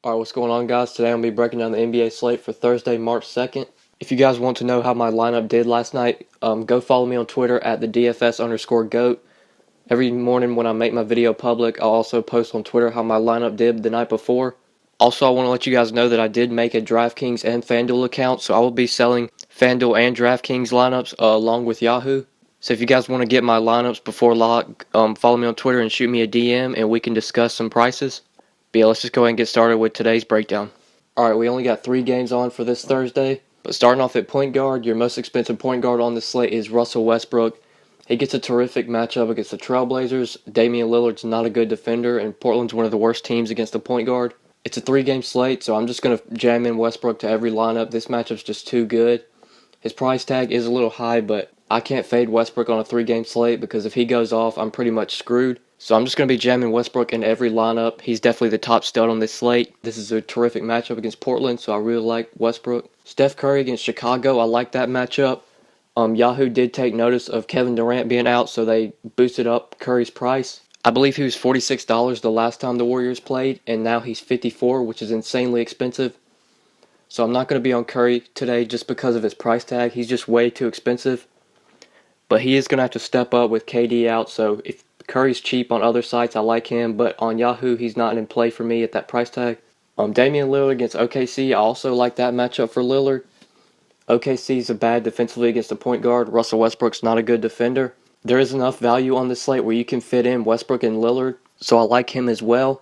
Alright, what's going on, guys? Today I'm going to be breaking down the NBA slate for Thursday, March 2nd. If you guys want to know how my lineup did last night, go follow me on Twitter at the DFS_GOAT. Every morning when I make my video public, I'll also post on Twitter how my lineup did the night before. Also, I want to let you guys know that I did make a DraftKings and FanDuel account, so I will be selling FanDuel and DraftKings lineups along with Yahoo. So if you guys want to get my lineups before lock, follow me on Twitter and shoot me a DM and we can discuss some prices. But yeah, let's just go ahead and get started with today's breakdown. Alright, we only got 3 games on for this Thursday. But starting off at point guard, your most expensive point guard on this slate is Russell Westbrook. He gets a terrific matchup against the Trailblazers. Damian Lillard's not a good defender, and Portland's one of the worst teams against the point guard. It's a 3-game slate, so I'm just going to jam in Westbrook to every lineup. This matchup's just too good. His price tag is a little high, but I can't fade Westbrook on a 3-game slate because if he goes off, I'm pretty much screwed. So I'm just going to be jamming Westbrook in every lineup. He's definitely the top stud on this slate. This is a terrific matchup against Portland, so I really like Westbrook. Steph Curry against Chicago, I like that matchup. Yahoo did take notice of Kevin Durant being out, so they boosted up Curry's price. I believe he was $46 the last time the Warriors played, and now he's $54, which is insanely expensive. So I'm not going to be on Curry today just because of his price tag. He's just way too expensive. But he is going to have to step up with KD out, so if Curry's cheap on other sites, I like him, but on Yahoo, he's not in play for me at that price tag. Damian Lillard against OKC, I also like that matchup for Lillard. OKC's a bad defensively against the point guard. Russell Westbrook's not a good defender. There is enough value on this slate where you can fit in Westbrook and Lillard, so I like him as well.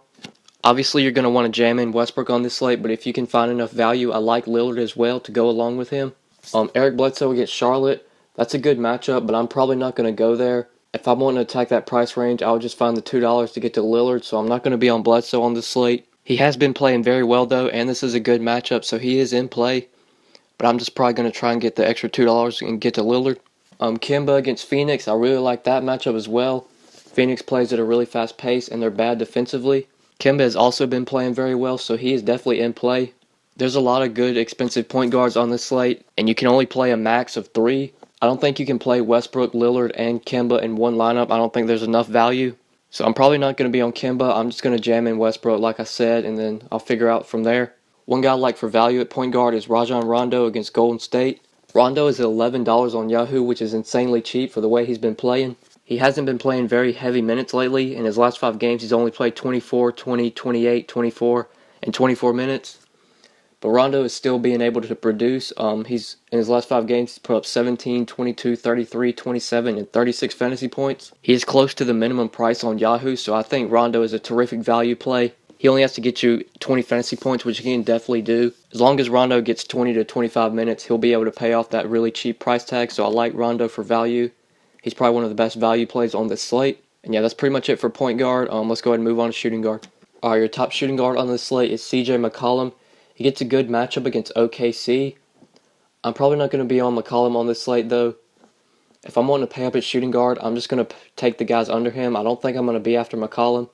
Obviously, you're going to want to jam in Westbrook on this slate, but if you can find enough value, I like Lillard as well to go along with him. Eric Bledsoe against Charlotte, that's a good matchup, but I'm probably not going to go there. If I'm wanting to attack that price range, I'll just find the $2 to get to Lillard, so I'm not going to be on Bledsoe on this slate. He has been playing very well, though, and this is a good matchup, so he is in play. But I'm just probably going to try and get the extra $2 and get to Lillard. Kemba against Phoenix, I really like that matchup as well. Phoenix plays at a really fast pace, and they're bad defensively. Kemba has also been playing very well, so he is definitely in play. There's a lot of good, expensive point guards on this slate, and you can only play a max of 3. I don't think you can play Westbrook, Lillard, and Kemba in one lineup. I don't think there's enough value. So I'm probably not going to be on Kemba. I'm just going to jam in Westbrook, like I said, and then I'll figure out from there. One guy I like for value at point guard is Rajon Rondo against Golden State. Rondo is at $11 on Yahoo, which is insanely cheap for the way he's been playing. He hasn't been playing very heavy minutes lately. In his last 5 games, he's only played 24, 20, 28, 24, and 24 minutes. But Rondo is still being able to produce. He's in his last 5 games, he's put up 17, 22, 33, 27, and 36 fantasy points. He is close to the minimum price on Yahoo, so I think Rondo is a terrific value play. He only has to get you 20 fantasy points, which he can definitely do. As long as Rondo gets 20 to 25 minutes, he'll be able to pay off that really cheap price tag, so I like Rondo for value. He's probably one of the best value plays on this slate. And yeah, that's pretty much it for point guard. Let's go ahead and move on to shooting guard. Alright, your top shooting guard on this slate is CJ McCollum. He gets a good matchup against OKC. I'm probably not going to be on McCollum on this slate, though. If I'm wanting to pay up at shooting guard, I'm just going to take the guys under him. I don't think I'm going to be after McCollum.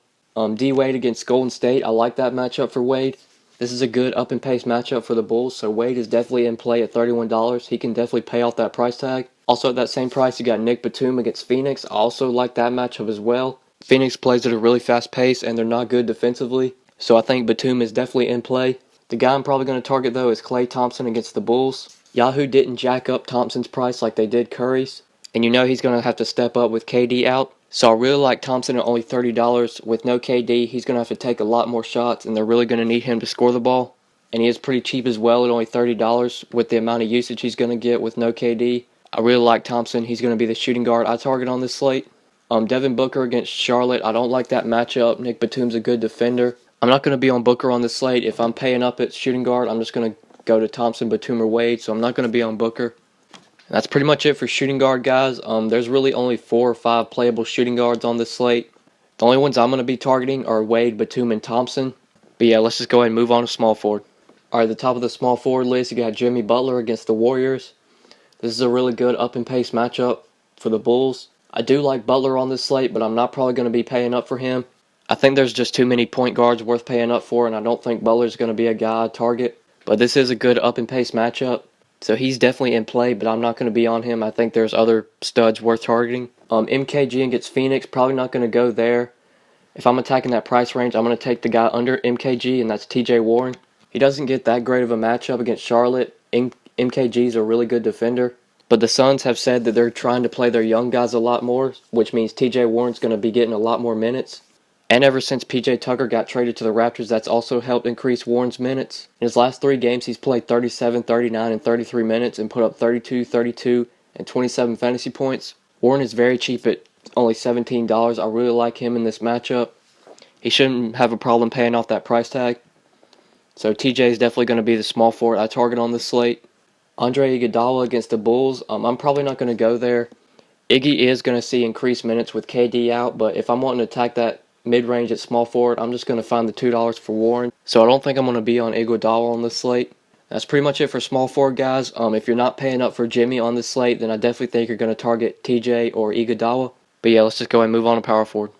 D. Wade against Golden State. I like that matchup for Wade. This is a good up-and-pace matchup for the Bulls, so Wade is definitely in play at $31. He can definitely pay off that price tag. Also at that same price, you got Nick Batum against Phoenix. I also like that matchup as well. Phoenix plays at a really fast pace, and they're not good defensively, so I think Batum is definitely in play. The guy I'm probably going to target, though, is Klay Thompson against the Bulls. Yahoo didn't jack up Thompson's price like they did Curry's, and you know he's going to have to step up with KD out. So I really like Thompson at only $30. With no KD, he's going to have to take a lot more shots, and they're really going to need him to score the ball. And he is pretty cheap as well at only $30 with the amount of usage he's going to get with no KD. I really like Thompson. He's going to be the shooting guard I target on this slate. Devin Booker against Charlotte. I don't like that matchup. Nick Batum's a good defender. I'm not going to be on Booker on this slate. If I'm paying up at shooting guard, I'm just going to go to Thompson, Batum, or Wade, so I'm not going to be on Booker. And that's pretty much it for shooting guard, guys. There's really only 4 or 5 playable shooting guards on this slate. The only ones I'm going to be targeting are Wade, Batum, and Thompson. But yeah, let's just go ahead and move on to small forward. Alright, at the top of the small forward list, you got Jimmy Butler against the Warriors. This is a really good up-and-pace matchup for the Bulls. I do like Butler on this slate, but I'm not probably going to be paying up for him. I think there's just too many point guards worth paying up for, and I don't think Butler's going to be a guy I'd target. But this is a good up-and-pace matchup, so he's definitely in play, but I'm not going to be on him. I think there's other studs worth targeting. MKG against Phoenix, probably not going to go there. If I'm attacking that price range, I'm going to take the guy under MKG, and that's TJ Warren. He doesn't get that great of a matchup against Charlotte. MKG is a really good defender. But the Suns have said that they're trying to play their young guys a lot more, which means TJ Warren's going to be getting a lot more minutes. And ever since PJ Tucker got traded to the Raptors, that's also helped increase Warren's minutes. In his last 3 games, he's played 37, 39, and 33 minutes and put up 32, 32, and 27 fantasy points. Warren is very cheap at only $17. I really like him in this matchup. He shouldn't have a problem paying off that price tag. So TJ is definitely going to be the small forward I target on this slate. Andre Iguodala against the Bulls. I'm probably not going to go there. Iggy is going to see increased minutes with KD out, but if I'm wanting to attack that mid-range at small forward, I'm just going to find the $2 for Warren. So I don't think I'm going to be on Iguodala on this slate. That's pretty much it for small forward, guys. If you're not paying up for Jimmy on this slate, then I definitely think you're going to target TJ or Iguodala. But yeah, let's just go ahead and move on to power forward.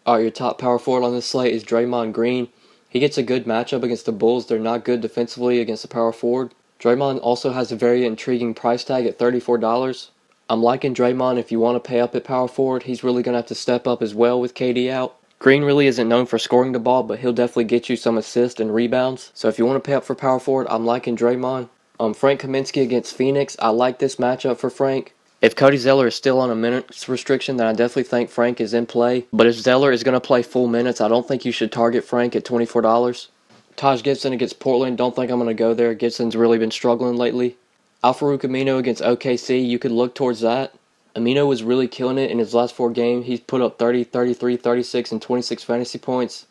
Alright, your top power forward on this slate is Draymond Green. He gets a good matchup against the Bulls. They're not good defensively against the power forward. Draymond also has a very intriguing price tag at $34. I'm liking Draymond if you want to pay up at power forward. He's really going to have to step up as well with KD out. Green really isn't known for scoring the ball, but he'll definitely get you some assists and rebounds. So if you want to pay up for power forward, I'm liking Draymond. Frank Kaminsky against Phoenix. I like this matchup for Frank. If Cody Zeller is still on a minutes restriction, then I definitely think Frank is in play. But if Zeller is going to play full minutes, I don't think you should target Frank at $24. Taj Gibson against Portland. Don't think I'm going to go there. Gibson's really been struggling lately. Al-Farouq Amino against OKC. You could look towards that. Amino was really killing it in his last 4 games. He's put up 30, 33, 36, and 26 fantasy points.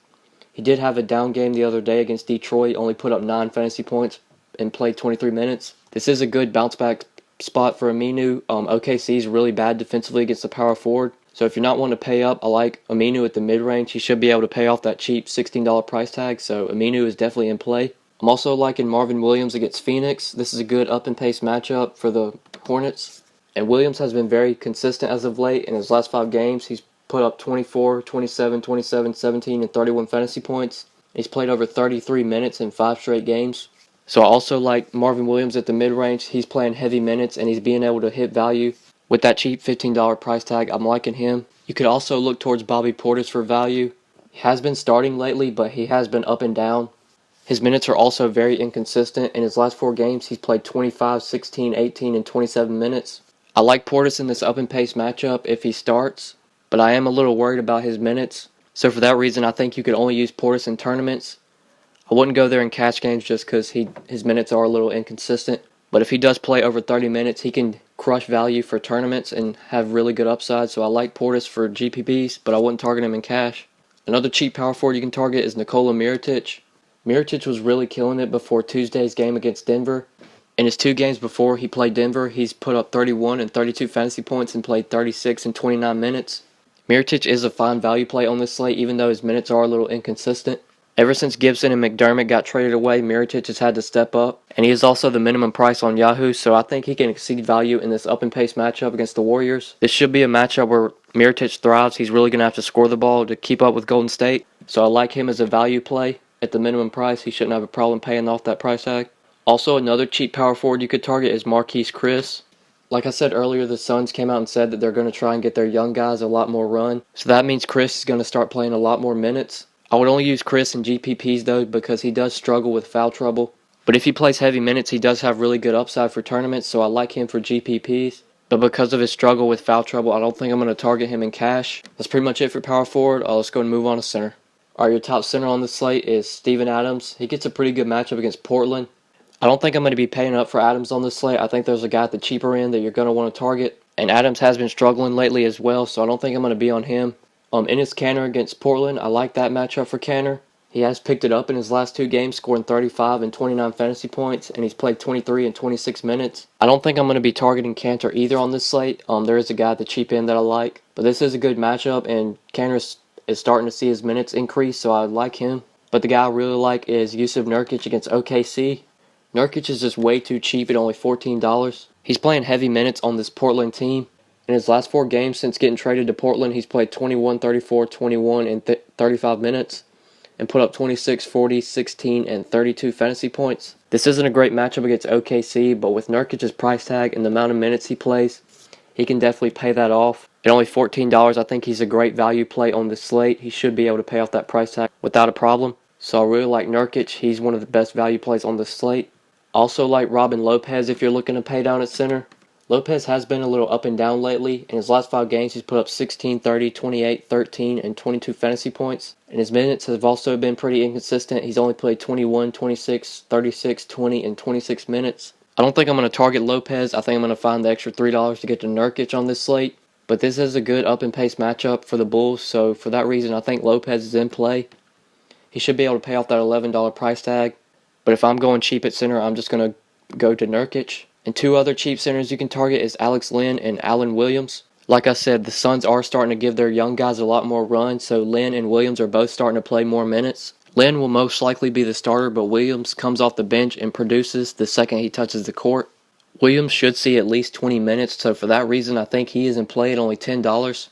He did have a down game the other day against Detroit. Only put up 9 fantasy points and played 23 minutes. This is a good bounce back spot for Aminu. OKC is really bad defensively against the power forward. So if you're not wanting to pay up, I like Aminu at the mid-range. He should be able to pay off that cheap $16 price tag. So Aminu is definitely in play. I'm also liking Marvin Williams against Phoenix. This is a good up-and-pace matchup for the Hornets. And Williams has been very consistent as of late. In his last 5 games, he's put up 24, 27, 27, 17, and 31 fantasy points. He's played over 33 minutes in 5 straight games. So I also like Marvin Williams at the mid-range. He's playing heavy minutes, and he's being able to hit value. With that cheap $15 price tag, I'm liking him. You could also look towards Bobby Portis for value. He has been starting lately, but he has been up and down. His minutes are also very inconsistent. In his last 4 games, he's played 25, 16, 18, and 27 minutes. I like Portis in this up-and-pace matchup if he starts, but I am a little worried about his minutes. So for that reason, I think you could only use Portis in tournaments. I wouldn't go there in cash games just because his minutes are a little inconsistent. But if he does play over 30 minutes, he can crush value for tournaments and have really good upside. So I like Portis for GPPs, but I wouldn't target him in cash. Another cheap power forward you can target is Nikola Mirotic. Mirotic was really killing it before Tuesday's game against Denver. In his 2 games before he played Denver, he's put up 31 and 32 fantasy points and played 36 and 29 minutes. Mirotic is a fine value play on this slate, even though his minutes are a little inconsistent. Ever since Gibson and McDermott got traded away, Mirotic has had to step up, and he is also the minimum price on Yahoo, so I think he can exceed value in this up-and-pace matchup against the Warriors. This should be a matchup where Mirotic thrives. He's really going to have to score the ball to keep up with Golden State, so I like him as a value play at the minimum price. He shouldn't have a problem paying off that price tag. Also, another cheap power forward you could target is Marquise Chris. Like I said earlier, the Suns came out and said that they're going to try and get their young guys a lot more run, so that means Chris is going to start playing a lot more minutes. I would only use Chris in GPPs though because he does struggle with foul trouble. But if he plays heavy minutes, he does have really good upside for tournaments, so I like him for GPPs. But because of his struggle with foul trouble, I don't think I'm going to target him in cash. That's pretty much it for power forward. Let's go and move on to center. Alright, your top center on the slate is Steven Adams. He gets a pretty good matchup against Portland. I don't think I'm going to be paying up for Adams on this slate. I think there's a guy at the cheaper end that you're going to want to target. And Adams has been struggling lately as well, so I don't think I'm going to be on him. Enes Kanter against Portland, I like that matchup for Kanter. He has picked it up in his last 2 games, scoring 35 and 29 fantasy points, and he's played 23 and 26 minutes. I don't think I'm going to be targeting Kanter either on this slate. There is a guy at the cheap end that I like, but this is a good matchup, and Kanter is starting to see his minutes increase, so I like him. But the guy I really like is Yusuf Nurkic against OKC. Nurkic is just way too cheap at only $14. He's playing heavy minutes on this Portland team. In his last 4 games since getting traded to Portland, he's played 21, 34, 21, and 35 minutes and put up 26, 40, 16, and 32 fantasy points. This isn't a great matchup against OKC, but with Nurkic's price tag and the amount of minutes he plays, he can definitely pay that off. At only $14, I think he's a great value play on the slate. He should be able to pay off that price tag without a problem. So I really like Nurkic. He's one of the best value plays on the slate. Also like Robin Lopez if you're looking to pay down at center. Lopez has been a little up and down lately. In his last 5 games, he's put up 16, 30, 28, 13, and 22 fantasy points. And his minutes have also been pretty inconsistent. He's only played 21, 26, 36, 20, and 26 minutes. I don't think I'm going to target Lopez. I think I'm going to find the extra $3 to get to Nurkic on this slate. But this is a good up and pace matchup for the Bulls, so for that reason I think Lopez is in play. He should be able to pay off that $11 price tag. But if I'm going cheap at center, I'm just going to go to Nurkic. And 2 other cheap centers you can target is Alex Len and Allen Williams. Like I said, the Suns are starting to give their young guys a lot more run, so Len and Williams are both starting to play more minutes. Len will most likely be the starter, but Williams comes off the bench and produces the second he touches the court. Williams should see at least 20 minutes, so for that reason I think he is in play at only $10.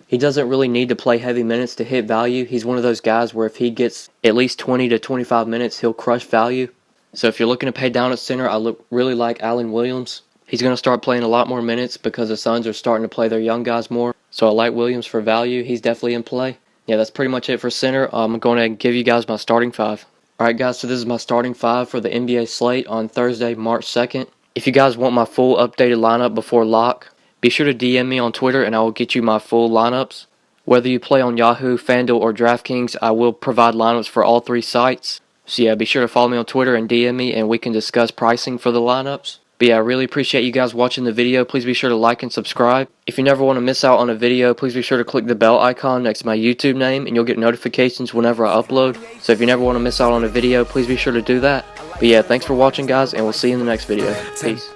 He doesn't really need to play heavy minutes to hit value. He's one of those guys where if he gets at least 20 to 25 minutes, he'll crush value. So if you're looking to pay down at center, I really like Allen Williams. He's going to start playing a lot more minutes because the Suns are starting to play their young guys more. So I like Williams for value. He's definitely in play. Yeah, that's pretty much it for center. I'm going to give you guys my starting 5. Alright guys, so this is my starting 5 for the NBA slate on Thursday, March 2nd. If you guys want my full updated lineup before lock, be sure to DM me on Twitter and I will get you my full lineups. Whether you play on Yahoo, FanDuel, or DraftKings, I will provide lineups for all 3 sites. So yeah, be sure to follow me on Twitter and DM me and we can discuss pricing for the lineups. But yeah, I really appreciate you guys watching the video. Please be sure to like and subscribe. If you never want to miss out on a video, please be sure to click the bell icon next to my YouTube name and you'll get notifications whenever I upload. So if you never want to miss out on a video, please be sure to do that. But yeah, thanks for watching guys and we'll see you in the next video. Peace.